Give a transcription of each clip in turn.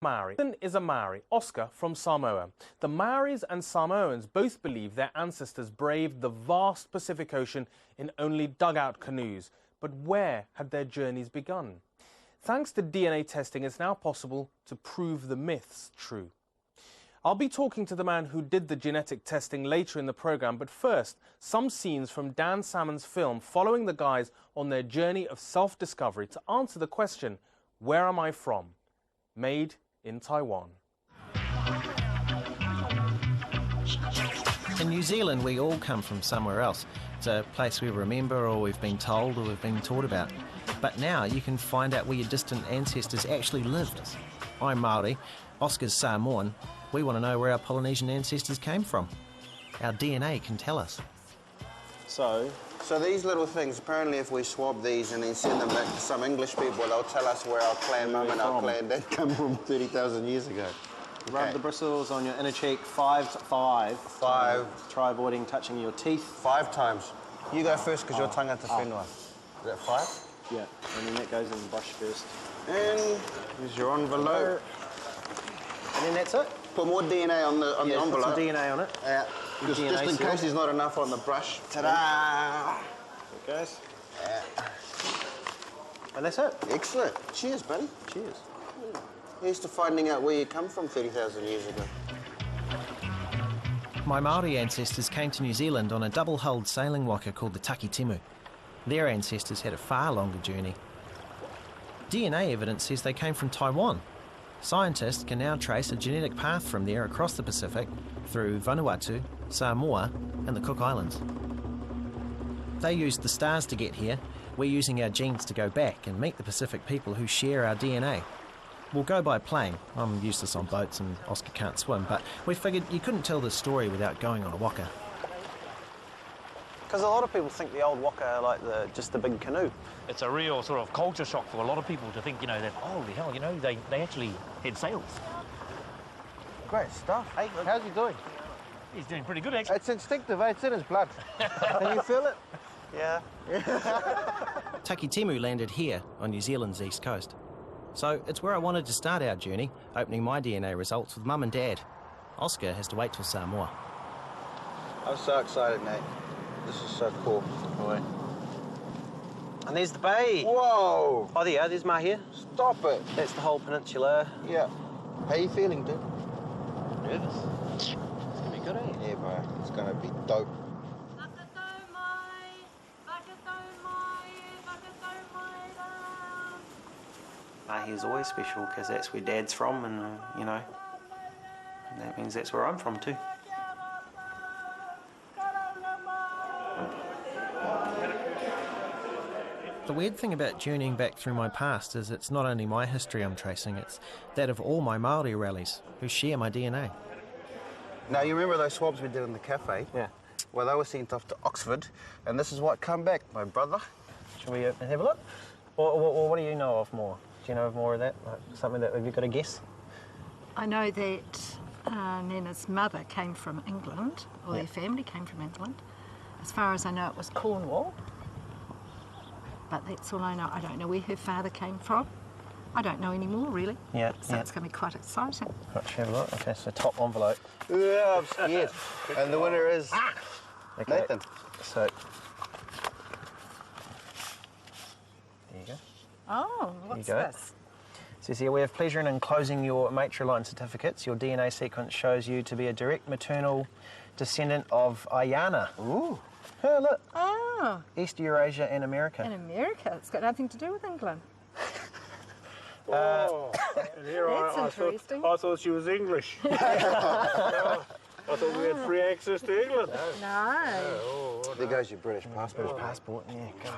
Maori. Ethan is a Maori, Oscar from Samoa. The Maoris and Samoans both believe their ancestors braved the vast Pacific Ocean in only dugout canoes. But where had their journeys begun? Thanks to DNA testing, it's now possible to prove the myths true. I'll be talking to the man who did the genetic testing later in the programme, but first, some scenes from Dan Salmon's film following the guys on their journey of self-discovery to answer the question, where am I from? Made in Taiwan. In New Zealand, we all come from somewhere else. It's a place we remember or we've been told or we've been taught about. But now you can find out where your distant ancestors actually lived. I'm Māori, Oscar's Samoan. We want to know where our Polynesian ancestors came from. Our DNA can tell us. So these little things, apparently if we swab these and then send them back to some English people, they'll tell us where our clan mum and our clan dad come from 30,000 years ago. Rub the bristles on your inner cheek 5 times. Try avoiding touching your teeth. 5 times. You go first because your tongue at the whenua. Is that 5? Yeah, and then that goes in the brush first. And here's your envelope. And then that's it. Put more DNA on the envelope. Put some DNA on it. Yeah. Just in case there's not enough on the brush. Ta-da! There it goes. Yeah. And that's it. Excellent. Cheers, buddy. Cheers. Here's to finding out where you come from 30,000 years ago. My Māori ancestors came to New Zealand on a double-hulled sailing waka called the Takitimu. Their ancestors had a far longer journey. DNA evidence says they came from Taiwan. Scientists can now trace a genetic path from there across the Pacific through Vanuatu, Samoa and the Cook Islands. They used the stars to get here. We're using our genes to go back and meet the Pacific people who share our DNA. We'll go by plane. I'm useless on boats and Oscar can't swim, but we figured you couldn't tell this story without going on a waka. Because a lot of people think the old waka are like just the big canoe. It's a real sort of culture shock for a lot of people to think, that, holy hell, they actually had sails. Great stuff. Hey, how's he doing? He's doing pretty good, actually. It's instinctive, eh? It's in his blood. Can you feel it? Yeah. Takitimu landed here on New Zealand's east coast. So it's where I wanted to start our journey, opening my DNA results with Mum and Dad. Oscar has to wait till Samoa. I'm so excited, Nate. This is so cool. Boy. And there's the bay. Whoa! Oh, there you are. There's Mahia. Stop it. That's the whole peninsula. Yeah. How you feeling, dude? Nervous. It's going to be good, eh? Yeah, bro. It's going to be dope. Mahia's always special because that's where Dad's from and, and that means that's where I'm from too. The weird thing about journeying back through my past is it's not only my history I'm tracing, it's that of all my Māori rallies who share my DNA. Now, you remember those swabs we did in the cafe? Yeah. Well, they were sent off to Oxford, and this is what come back, my brother. Shall we have a look? Or what do you know of more? Do you know of more of that? Like something that, have you got a guess? I know that Nana's mother came from England, or their family came from England. As far as I know, it was Cornwall. But that's all I know. I don't know where her father came from. I don't know anymore, really. Yeah. So it's going to be quite exciting. Right, shall we have a look? Okay, so top envelope. Yeah, I'm scared. And the winner is Okay. Nathan. So, there you go. Oh, what's There you go. this? It says here, we have pleasure in enclosing your matriline certificates. Your DNA sequence shows you to be a direct maternal descendant of Ayana. Ooh. Hey, look. Oh, East Eurasia and America. in America. It's got nothing to do with England. Oh, and here That's interesting. I thought she was English. I thought we had free access to England. No. There goes your British passport. Passport, yeah, go.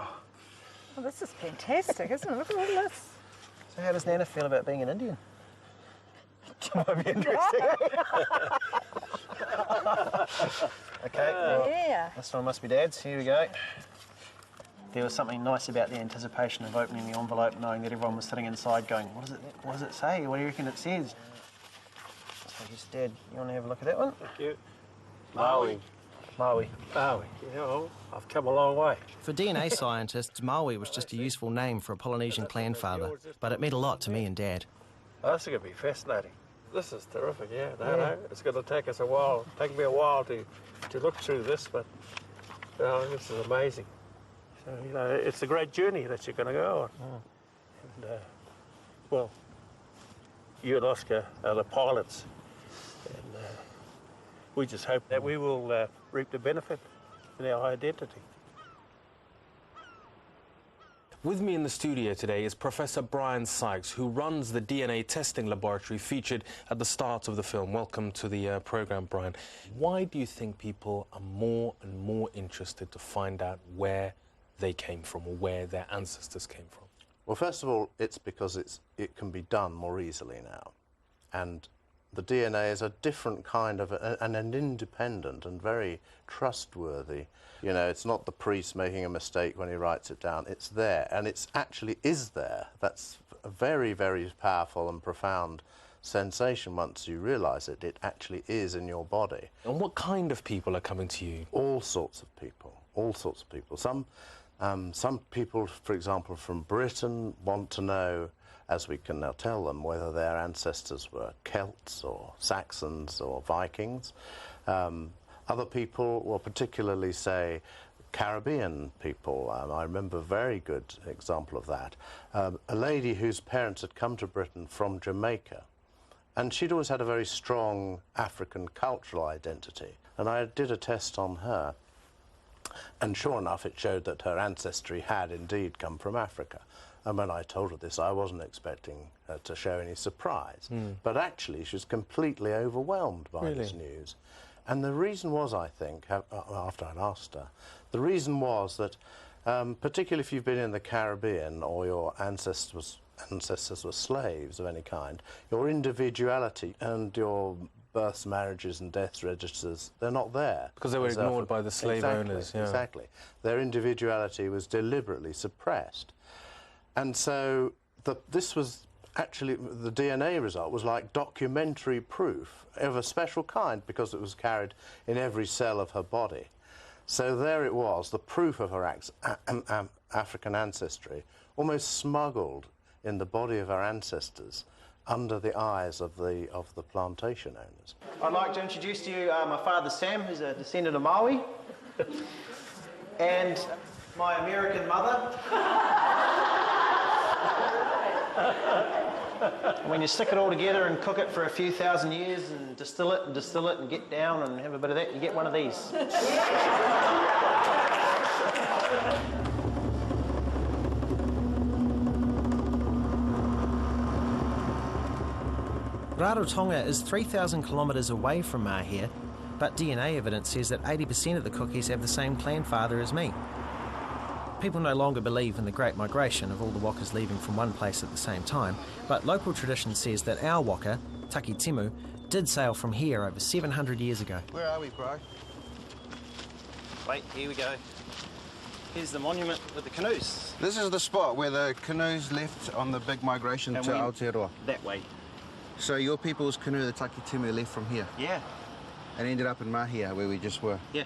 Oh, this is fantastic, isn't it? Look at all this. So how does Nana feel about being an Indian? Might be interesting. Okay, well, Yeah. this one must be Dad's. Here we go. There was something nice about the anticipation of opening the envelope, knowing that everyone was sitting inside going, what does it say? What do you reckon it says? So I guess, Dad, you want to have a look at that one? Thank you. Maui. Maui. I've come a long way. For DNA scientists, Maui was just a useful name for a Polynesian clan father, but it meant a lot to me and Dad. Oh, this is going to be fascinating. This is terrific, yeah. No, it's going to take us a while, take me a while to look through this, but this is amazing. So, you know, it's a great journey that you're going to go on. And, well, you and Oscar are the pilots, and we just hope that we will reap the benefit in our identity. With me in the studio today is Professor Brian Sykes, who runs the DNA testing laboratory featured at the start of the film. Welcome to the programme, Brian. Why do you think people are more and more interested to find out where they came from or where their ancestors came from? Well, first of all, it's because it can be done more easily now. And the DNA is a different kind of an independent and very trustworthy. You know, it's not the priest making a mistake when he writes it down. It's there, and it's actually is there. That's a very, very powerful and profound sensation once you realise it. It actually is in your body. And what kind of people are coming to you? All sorts of people, all sorts of people. Some people, for example, from Britain want to know, as we can now tell them, whether their ancestors were Celts or Saxons or Vikings. Other people will particularly say Caribbean people. I remember a very good example of that. A lady whose parents had come to Britain from Jamaica, and she'd always had a very strong African cultural identity. And I did a test on her, and sure enough, it showed that her ancestry had indeed come from Africa. And when I told her this, I wasn't expecting her to show any surprise. But actually, she was completely overwhelmed by this news. And the reason was, I think, after I'd asked her, the reason was that, particularly if you've been in the Caribbean or your ancestors were slaves of any kind, your individuality and your births, marriages and deaths registers, they're not there. Because they were ignored by the slave owners. Yeah. Exactly. Their individuality was deliberately suppressed. And so this was actually, the DNA result was like documentary proof of a special kind because it was carried in every cell of her body. So there it was, the proof of her African ancestry, almost smuggled in the body of her ancestors under the eyes of the plantation owners. I'd like to introduce to you my father Sam, who's a descendant of Maori, and my American mother. When you stick it all together and cook it for a few thousand years and distill it and get down and have a bit of that, you get one of these. Rarotonga is 3,000 kilometres away from Mahia, but DNA evidence says that 80% of the cookies have the same clan father as me. People no longer believe in the Great Migration of all the wakas leaving from one place at the same time, but local tradition says that our waka, Taki Timu, did sail from here over 700 years ago. Where are we, bro? Wait, here we go. Here's the monument with the canoes. This is the spot where the canoes left on the big migration to Aotearoa. That way. So your people's canoe, the Taki Timu, left from here? Yeah. And ended up in Mahia, where we just were? Yeah.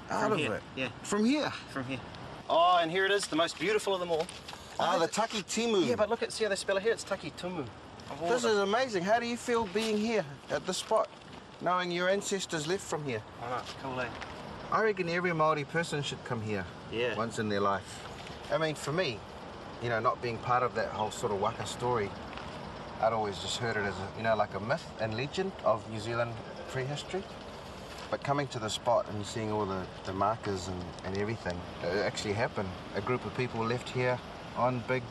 Out From of here. it? Yeah. From here? From here. Oh, and here it is, the most beautiful of them all. Ah, the Taki Timu. Yeah, but look at, see how they spell it here? It's Taki Tumu. This is amazing. How do you feel being here at this spot, knowing your ancestors left from here? Oh, it's cool, eh? I reckon every Māori person should come here once in their life. I mean, for me, you know, not being part of that whole sort of waka story, I'd always just heard it as, like a myth and legend of New Zealand prehistory. But coming to the spot and seeing all the markers and everything, it actually happened. A group of people left here on big,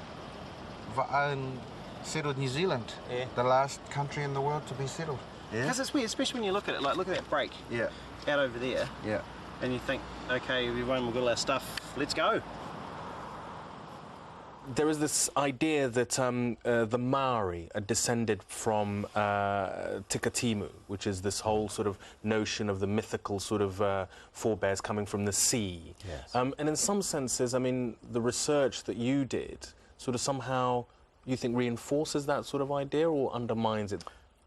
settled New Zealand, the last country in the world to be settled. Because it's weird, especially when you look at it, like look at that break out over there, and you think, okay, everyone, we've got all our stuff, let's go. There is this idea that the Maori are descended from Tikatimu, which is this whole sort of notion of the mythical sort of forebears coming from the sea. Yes. And in some senses, I mean, the research that you did sort of somehow, you think, reinforces that sort of idea or undermines it?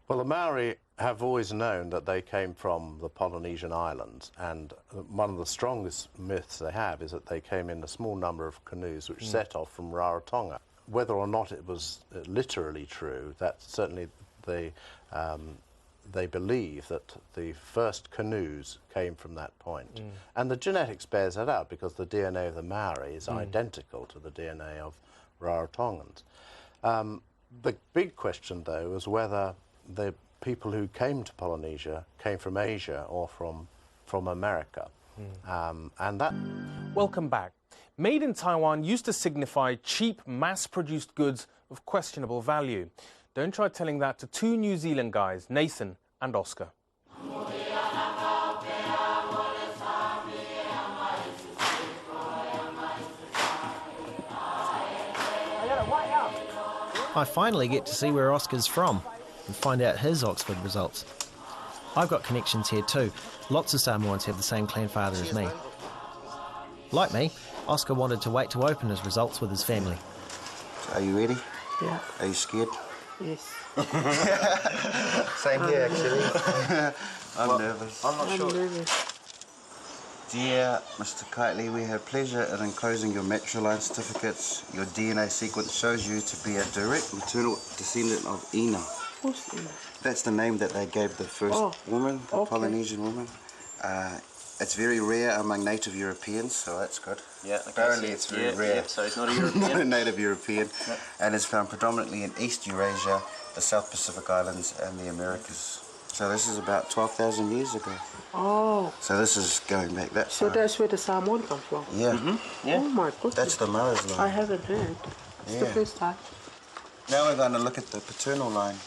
Well, the Maori have always known that they came from the Polynesian islands, and one of the strongest myths they have is that they came in a small number of canoes which set off from Rarotonga. whether or not it was literally true, that certainly they believe that the first canoes came from that point. And the genetics bears that out, because the DNA of the Maori is identical to the DNA of Rarotongans. The big question, though, was whether the people who came to Polynesia came from Asia or from America. And that... Welcome back. Made in Taiwan used to signify cheap, mass-produced goods of questionable value. Don't try telling that to two New Zealand guys, Nathan and Oscar. I finally get to see where Oscar's from and find out his Oxford results. I've got connections here too. Lots of Samoans have the same clan father as me. Like me, Oscar wanted to wait to open his results with his family. Are you ready? Yeah. Are you scared? Yes. Same here, actually. I'm nervous. I'm not sure. Dear Mr. Kitely, we have pleasure in enclosing your matriline certificates. Your DNA sequence shows you to be a direct maternal descendant of Ina. What's Ina? That's the name that they gave the first woman, the Polynesian woman. It's very rare among native Europeans, so that's good. Yeah, okay, apparently it's very rare. Yeah, so he's not a European. Not a native European, and is found predominantly in East Eurasia, the South Pacific Islands, and the Americas. So this is about 12,000 years ago. Oh. So this is going back that far. So that's where the Samoan comes from? Yeah. Yeah. Oh my goodness. That's the mother's line. I haven't heard. It's the first time. Now we're going to look at the paternal line.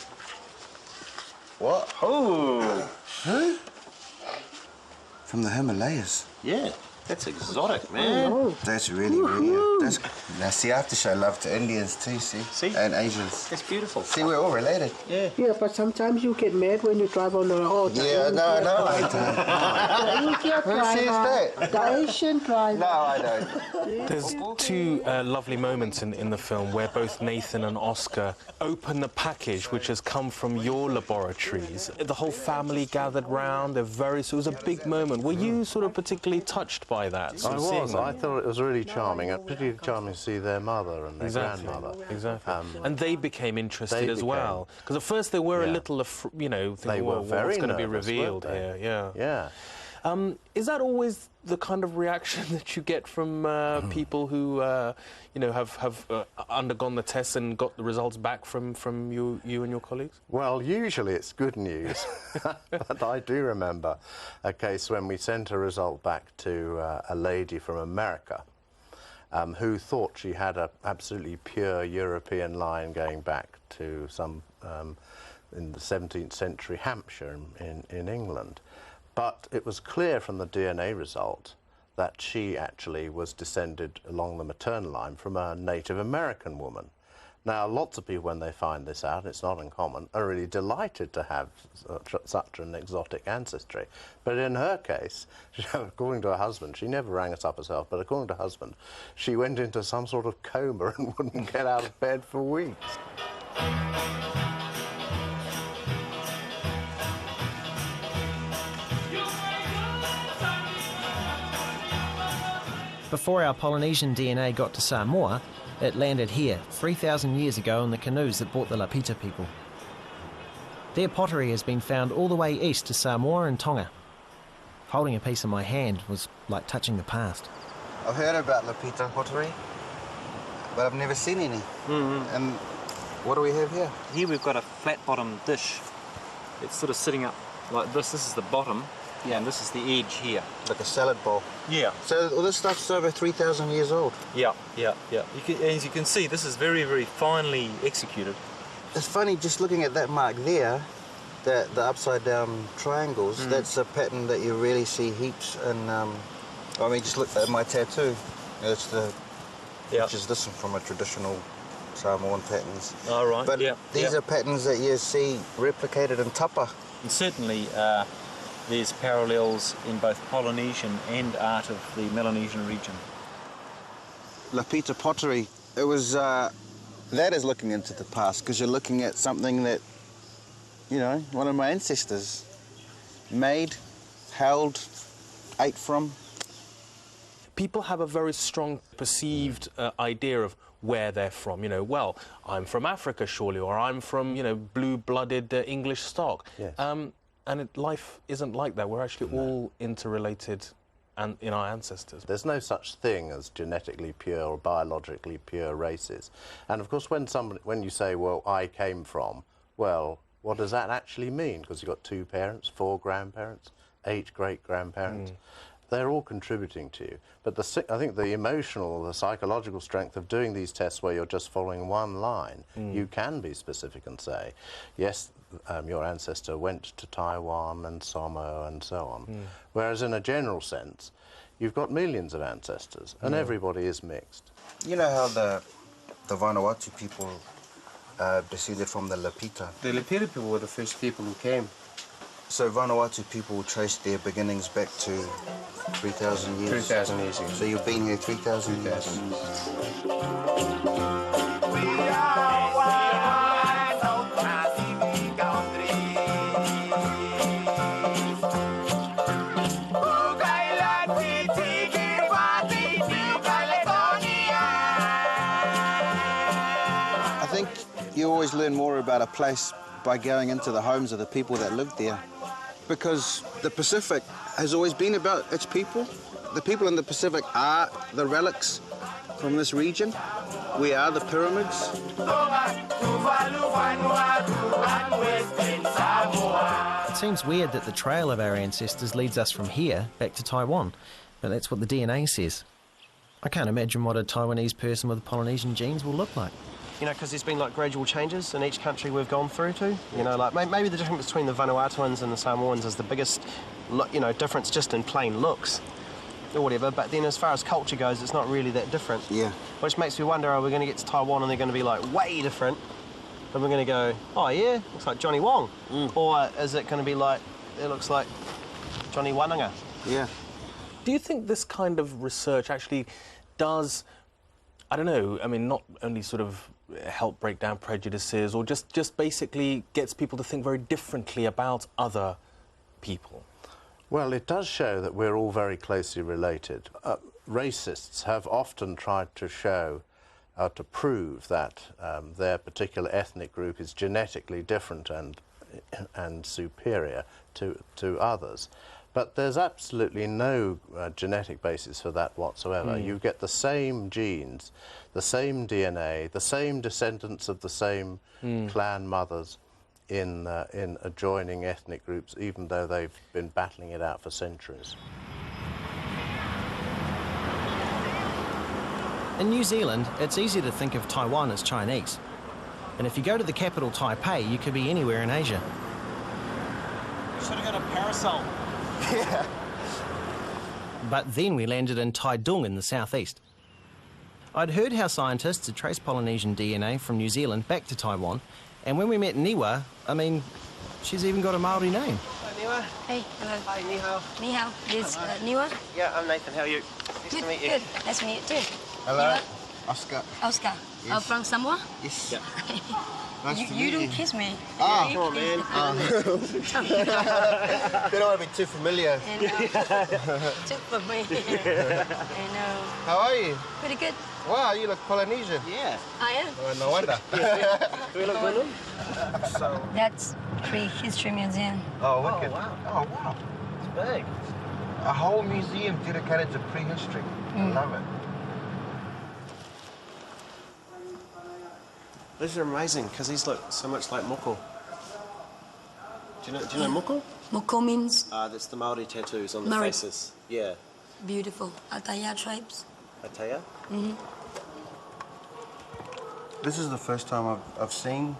What? Oh. Who? From the Himalayas. Yeah, that's exotic, man. Oh. That's really rare. That's... Now see, I have to show love to Indians too, see? And Asians. It's beautiful. See, we're all related. Yeah. Yeah, but sometimes you get mad when you drive on the road. Yeah, no, I don't. Who says that? The Asian driver. No, I don't. There's two lovely moments in the film where both Nathan and Oscar open the package which has come from your laboratories. The whole family gathered round. So it was a big moment. Were you sort of particularly touched by that? I was. I thought it was really charming. Particularly charming to see their mother and their grandmother. Exactly. And they became interested as well. Because at first they were a little, thinking, they were very what's going to be nervous, revealed weren't they? here? Yeah. Is that always the kind of reaction that you get from people who, have undergone the tests and got the results back from you and your colleagues? Well, usually it's good news. But I do remember a case when we sent a result back to a lady from America who thought she had an absolutely pure European line going back to some, in the 17th century Hampshire in England. But it was clear from the DNA result that she actually was descended along the maternal line from a Native American woman. Now, lots of people, when they find this out, it's not uncommon, are really delighted to have such an exotic ancestry. But in her case, according to her husband, she never rang us up herself, but according to her husband, she went into some sort of coma and wouldn't get out of bed for weeks. Before our Polynesian DNA got to Samoa, it landed here 3,000 years ago in the canoes that brought the Lapita people. Their pottery has been found all the way east to Samoa and Tonga. Holding a piece in my hand was like touching the past. I've heard about Lapita pottery, but I've never seen any. And what do we have here? Here we've got a flat-bottomed dish. It's sort of sitting up like this. This is the bottom, and this is the edge here. Like a salad bowl. Yeah. So all this stuff's over 3,000 years old. Yeah. As you can see, this is very, very finely executed. It's funny, just looking at that mark there, the upside-down triangles, that's a pattern that you really see heaps. And I mean, just look at my tattoo. It's which is this one from a traditional Samoan patterns. All right. But these are patterns that you see replicated in tapa. And certainly, there's parallels in both Polynesian and art of the Melanesian region. Lapita pottery, it was, that is looking into the past, because you're looking at something that, one of my ancestors made, held, ate from. People have a very strong perceived idea of where they're from. You know, well, I'm from Africa, surely, or I'm from, you know, blue-blooded English stock. Yes. And life isn't like that. We're actually all interrelated and in our ancestors. There's no such thing as genetically pure or biologically pure races. And of course, when you say, well, I came from, well, what does that actually mean? Because you've got 2 parents, 4 grandparents, 8 great-grandparents. They're all contributing to you. But I think the emotional, the psychological strength of doing these tests where you're just following one line, you can be specific and say, yes, your ancestor went to Taiwan and Samoa and so on. Whereas in a general sense, you've got millions of ancestors and everybody is mixed. You know how the Vanuatu people descended from the Lapita? The Lapita people were the first people who came. So Vanuatu people traced their beginnings back to 3,000 years? 3,000 years ago. So you've been here 3,000 years? I think you always learn more about a place by going into the homes of the people that lived there. Because the Pacific has always been about its people. The people in the Pacific are the relics from this region. We are the pyramids. It seems weird that the trail of our ancestors leads us from here back to Taiwan, but that's what the DNA says. I can't imagine what a Taiwanese person with Polynesian genes will look like. You know, because there's been like gradual changes in each country we've gone through to. You know, like maybe the difference between the Vanuatuans and the Samoans is the biggest, you know, difference just in plain looks or whatever. But then as far as culture goes, it's not really that different. Yeah. Which makes me wonder, are we going to get to Taiwan and they're going to be like way different? And we're going to go, oh yeah, looks like Johnny Wong. Or is it going to be like, it looks like Johnny Wananga? Yeah. Do you think this kind of research actually does, I don't know, I mean, not only sort of help break down prejudices or just basically gets people to think very differently about other people? Well, it does show that we're all very closely related. Racists have often tried to show, to prove that their particular ethnic group is genetically different and superior to others. But there's absolutely no genetic basis for that whatsoever. You get the same genes, the same DNA, the same descendants of the same clan mothers in adjoining ethnic groups, even though they've been battling it out for centuries. In New Zealand, it's easy to think of Taiwan as Chinese. And if you go to the capital, Taipei, you could be anywhere in Asia. Should have got a parasol. Yeah. But then we landed in Taidung in the southeast. I'd heard how scientists had traced Polynesian DNA from New Zealand back to Taiwan, and when we met Niwa, I mean, she's even got a Māori name. Hi, Niwa. Hey, hello. Hi, ni hao. Ni hao. This Niwa? Yeah, I'm Nathan. How are you? Nice Good, to meet you. good. Nice to meet you too. Hello. Niwa? Oscar. Oscar. Yes. From Samoa? Yes. Yeah. Nice to meet You don't kiss me. Ah, You come on, kiss man. me. They don't want to be too familiar. I know. Took for me. I know. How are you? Pretty good. Wow, you look Polynesian. Yeah. I am. Oh, no wonder. Do we look good? So, That's Pre-History Museum. oh, wicked. wow. Oh, wow. It's big. A whole museum dedicated to prehistory. I love it. These are amazing because these look so much like moko. Do you know moko? Moko means That's the Maori tattoos on the Maori. faces. Yeah. beautiful. Ataya tribes. Ataya? This is the first time I've seen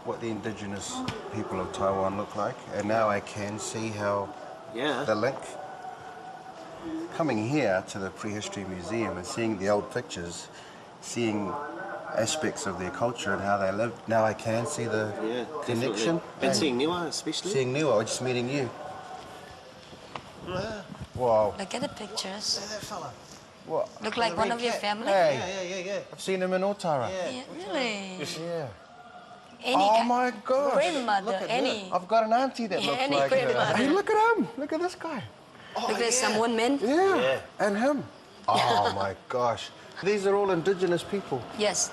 what the indigenous people of Taiwan look like, and now I can see how the link. Coming here to the Prehistory Museum and seeing the old pictures, seeing aspects of their culture and how they lived, now I can see the connection. Definitely. And seeing Niwa especially. Seeing Niwa, or just meeting you. Wow. Look at the pictures. That fella. What? Look like one of your family. Hey. Yeah. I've seen him in Otara. Yeah, really. Yeah. Any Oh my gosh. grandmother, Look at any. that. I've got an auntie that looks any like her. grandmother. Hey, look at him. Look at this guy. Look, there's Samoan men. Yeah. And him. Oh my gosh. These are all indigenous people Yes.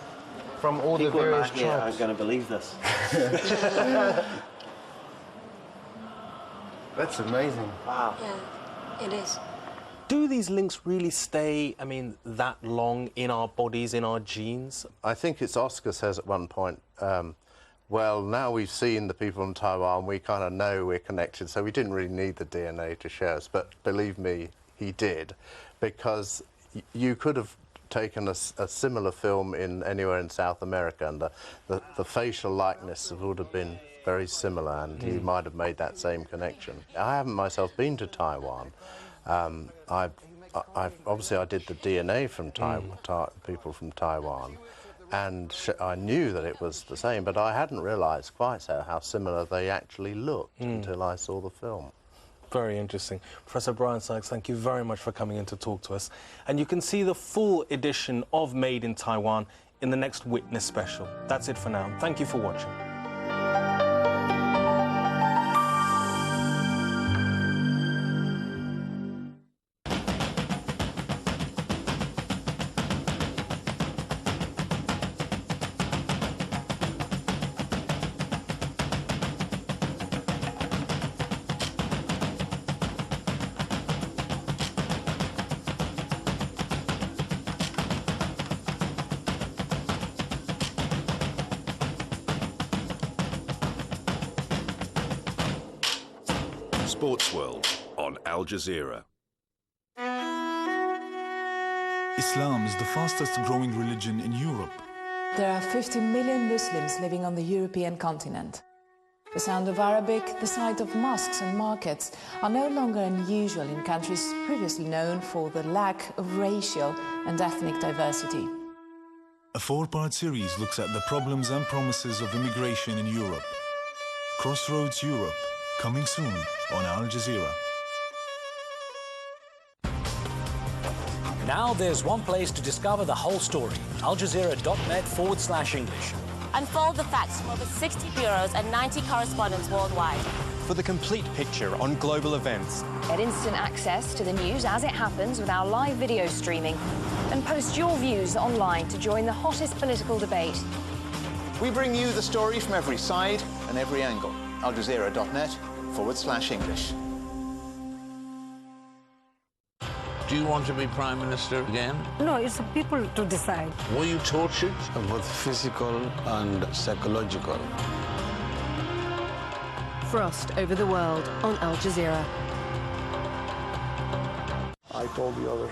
from all the People various here aren't tribes. going to believe this. That's amazing. Wow. Yeah, it is. Do these links really stay, I mean, that long in our bodies, in our genes? I think it's Oscar says at one point, well, now we've seen the people in Taiwan, we kind of know we're connected, so we didn't really need the DNA to show us. But believe me, he did, because you could have taken a similar film in anywhere in South America, and the facial likeness would have been very similar, and he might have made that same connection. I haven't myself been to Taiwan. Obviously I did the DNA from people from Taiwan, and I knew that it was the same, but I hadn't realised quite how similar they actually looked until I saw the film. Very interesting. Professor Brian Sykes, thank you very much for coming in to talk to us. And you can see the full edition of Made in Taiwan in the next Witness special. That's it for now. Thank you for watching. Sports World on Al Jazeera. Islam is the fastest growing religion in Europe. There are 50 million Muslims living on the European continent. The sound of Arabic, the sight of mosques and markets are no longer unusual in countries previously known for the lack of racial and ethnic diversity. A 4-part series looks at the problems and promises of immigration in Europe. Crossroads Europe, coming soon on Al Jazeera. Now there's one place to discover the whole story. aljazeera.net/English. Unfold the facts from over 60 bureaus and 90 correspondents worldwide. For the complete picture on global events. Get instant access to the news as it happens with our live video streaming. And post your views online to join the hottest political debate. We bring you the story from every side and every angle. aljazeera.net/English. Do you want to be Prime Minister again? No, it's the people to decide. Were you tortured? Both physical and psychological. Frost over the world on Al Jazeera. I told the others